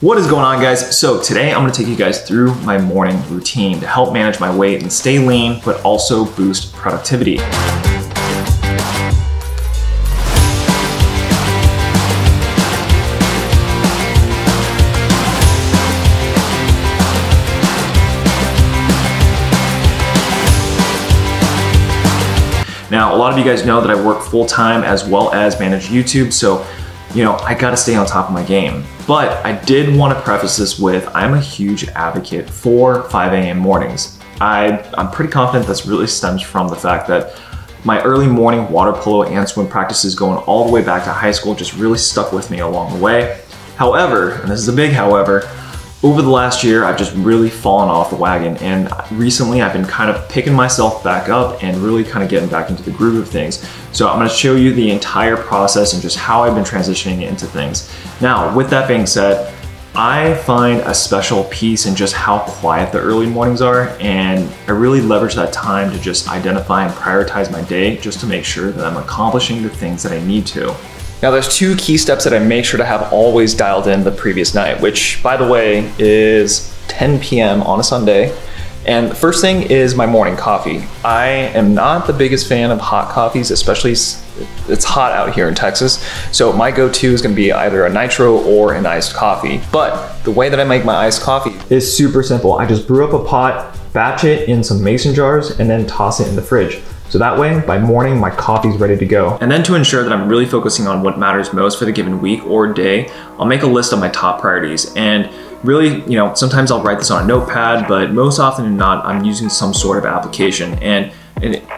What is going on, guys? So today I'm gonna take you guys through my morning routine to help manage my weight and stay lean, but also boost productivity. Now, a lot of you guys know that I work full-time as well as manage YouTube, so I gotta stay on top of my game. But I did want to preface this with, I'm a huge advocate for 5 a.m. mornings. I'm pretty confident this really stems from the fact that my early morning water polo and swim practices going all the way back to high school just really stuck with me along the way. However, and this is a big however, over the last year, I've just really fallen off the wagon, and recently I've been kind of picking myself back up and really kind of getting back into the groove of things. So I'm gonna show you the entire process and just how I've been transitioning into things. Now, with that being said, I find a special piece in just how quiet the early mornings are, and I really leverage that time to just identify and prioritize my day just to make sure that I'm accomplishing the things that I need to. Now there's two key steps that I make sure to have always dialed in the previous night, which by the way is 10 p.m. on a Sunday. And the first thing is my morning coffee. I am not the biggest fan of hot coffees, especially it's hot out here in Texas. So my go-to is gonna be either a nitro or an iced coffee. But the way that I make my iced coffee is super simple. I just brew up a pot, batch it in some mason jars, and then toss it in the fridge. So that way, by morning, my coffee's ready to go. And then to ensure that I'm really focusing on what matters most for the given week or day, I'll make a list of my top priorities. And really, sometimes I'll write this on a notepad, but most often than not, I'm using some sort of application. And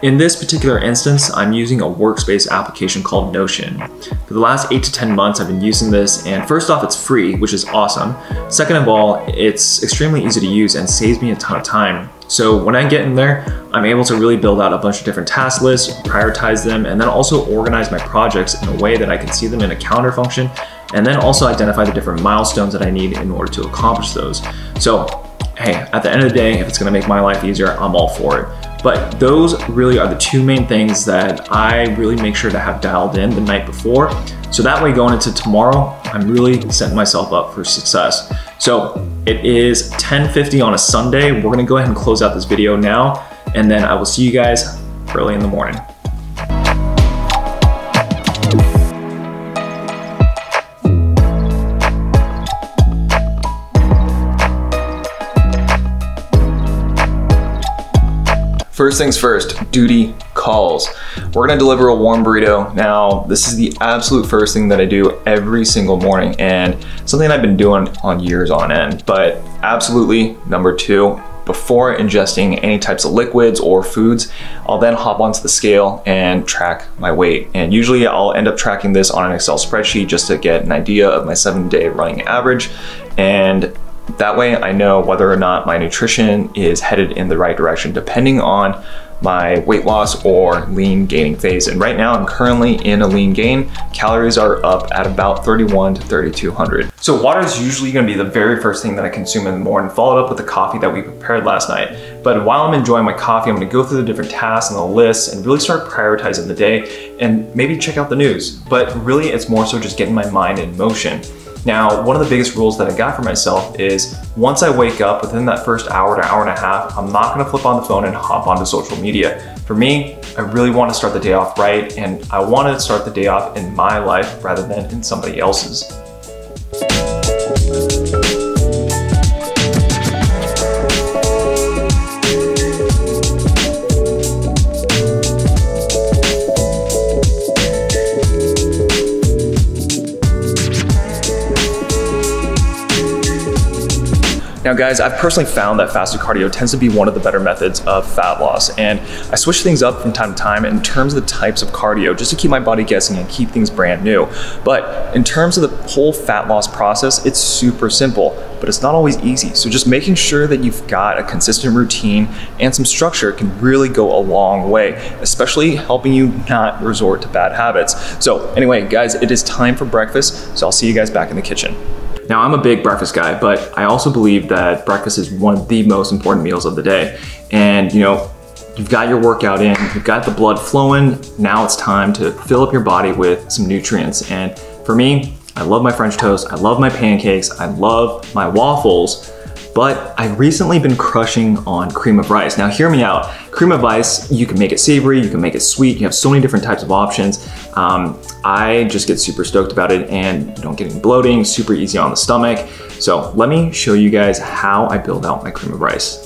in this particular instance, I'm using a workspace application called Notion. For the last 8 to 10 months, I've been using this, and first off, it's free, which is awesome. Second of all, it's extremely easy to use and saves me a ton of time. So when I get in there, I'm able to really build out a bunch of different task lists, prioritize them, and then also organize my projects in a way that I can see them in a calendar function, and then also identify the different milestones that I need in order to accomplish those. So, hey, at the end of the day, if it's gonna make my life easier, I'm all for it. But those really are the two main things that I really make sure to have dialed in the night before. So that way going into tomorrow, I'm really setting myself up for success. So it is 10:50 on a Sunday. We're gonna go ahead and close out this video now, and then I will see you guys early in the morning. First things first, duty calls. We're gonna deliver a warm burrito. Now, this is the absolute first thing that I do every single morning, and something I've been doing on years on end. But absolutely, number two, before ingesting any types of liquids or foods, I'll then hop onto the scale and track my weight. And usually I'll end up tracking this on an Excel spreadsheet just to get an idea of my 7-day running average. And that way I know whether or not my nutrition is headed in the right direction depending on my weight loss or lean gaining phase. And right now I'm currently in a lean gain. Calories are up at about 31 to 3,200. So water is usually gonna be the very first thing that I consume in the morning, followed up with the coffee that we prepared last night. But while I'm enjoying my coffee, I'm gonna go through the different tasks and the lists and really start prioritizing the day and maybe check out the news. But really it's more so just getting my mind in motion. Now, one of the biggest rules that I got for myself is once I wake up, within that first hour to hour and a half, I'm not gonna flip on the phone and hop onto social media. For me, I really wanna start the day off right, and I wanna start the day off in my life rather than in somebody else's. Now guys, I've personally found that fasted cardio tends to be one of the better methods of fat loss, and I switch things up from time to time in terms of the types of cardio just to keep my body guessing and keep things brand new. But in terms of the whole fat loss process, it's super simple, but it's not always easy. So just making sure that you've got a consistent routine and some structure can really go a long way, especially helping you not resort to bad habits. So anyway, guys, it is time for breakfast, so I'll see you guys back in the kitchen. Now, I'm a big breakfast guy, but I also believe that breakfast is one of the most important meals of the day. And you've got your workout in, you've got the blood flowing, now it's time to fill up your body with some nutrients. And for me, I love my French toast, I love my pancakes, I love my waffles, but I've recently been crushing on cream of rice. Now hear me out. Cream of rice, you can make it savory, you can make it sweet, you have so many different types of options. I just get super stoked about it, and you don't get any bloating, super easy on the stomach. So let me show you guys how I build out my cream of rice.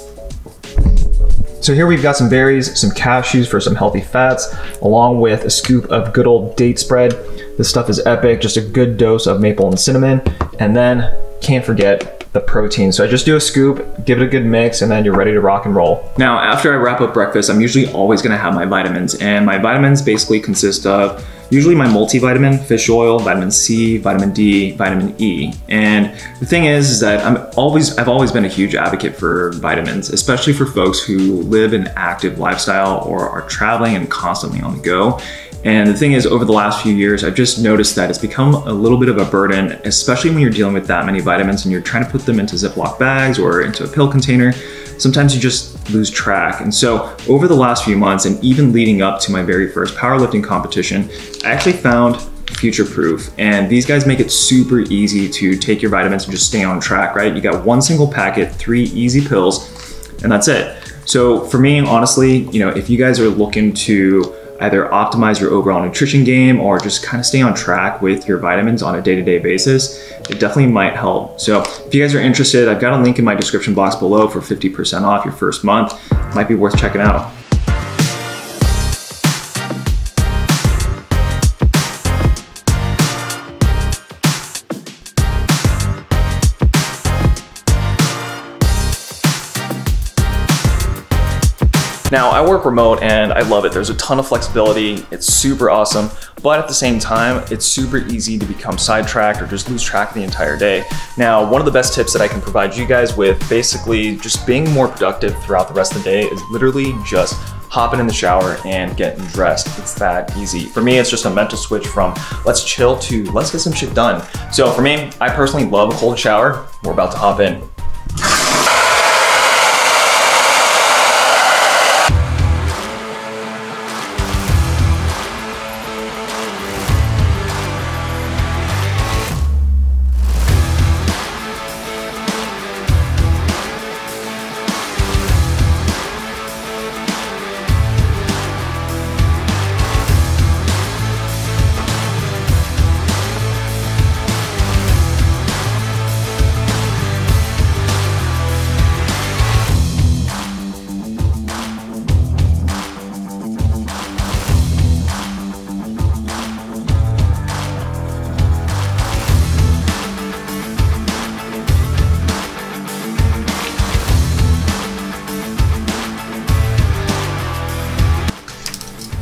So here we've got some berries, some cashews for some healthy fats, along with a scoop of good old date spread. This stuff is epic, just a good dose of maple and cinnamon. And then can't forget the protein. So I just do a scoop, give it a good mix, and then you're ready to rock and roll. Now, after I wrap up breakfast, I'm usually always gonna have my vitamins, and my vitamins basically consist of usually my multivitamin, fish oil, vitamin C, vitamin D, vitamin E. And the thing is that I've always been a huge advocate for vitamins, especially for folks who live an active lifestyle or are traveling and constantly on the go. And the thing is, over the last few years, I've just noticed that it's become a little bit of a burden, especially when you're dealing with that many vitamins and you're trying to put them into Ziploc bags or into a pill container. Sometimes you just lose track. And so over the last few months, and even leading up to my very first powerlifting competition, I actually found Future Proof. And these guys make it super easy to take your vitamins and just stay on track, right? You got one single packet, 3 easy pills, and that's it. So for me, honestly, if you guys are looking to either optimize your overall nutrition game or just kind of stay on track with your vitamins on a day-to-day basis, it definitely might help. So if you guys are interested, I've got a link in my description box below for 50% off your first month. Might be worth checking out. Now, I work remote and I love it. There's a ton of flexibility. It's super awesome, but at the same time, it's super easy to become sidetracked or just lose track of the entire day. Now, one of the best tips that I can provide you guys with basically just being more productive throughout the rest of the day is literally just hopping in the shower and getting dressed. It's that easy. For me, it's just a mental switch from let's chill to let's get some shit done. So for me, I personally love a cold shower. We're about to hop in.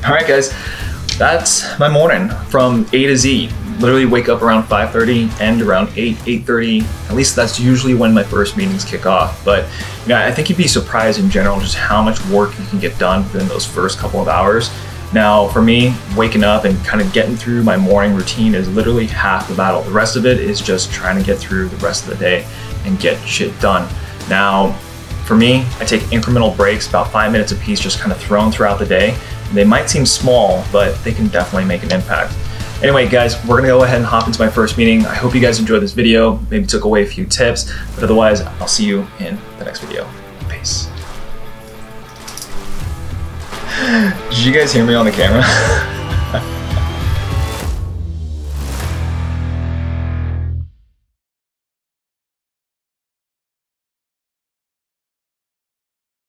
All right, guys, that's my morning from A to Z. Literally wake up around 5:30, end around 8:30. At least that's usually when my first meetings kick off. But I think you'd be surprised in general just how much work you can get done within those first couple of hours. Now, for me, waking up and kind of getting through my morning routine is literally half the battle. The rest of it is just trying to get through the rest of the day and get shit done. Now, for me, I take incremental breaks, about 5 minutes a piece, just kind of thrown throughout the day. They might seem small, but they can definitely make an impact. Anyway, guys, we're gonna go ahead and hop into my first meeting. I hope you guys enjoyed this video, maybe took away a few tips, but otherwise, I'll see you in the next video. Peace. Did you guys hear me on the camera?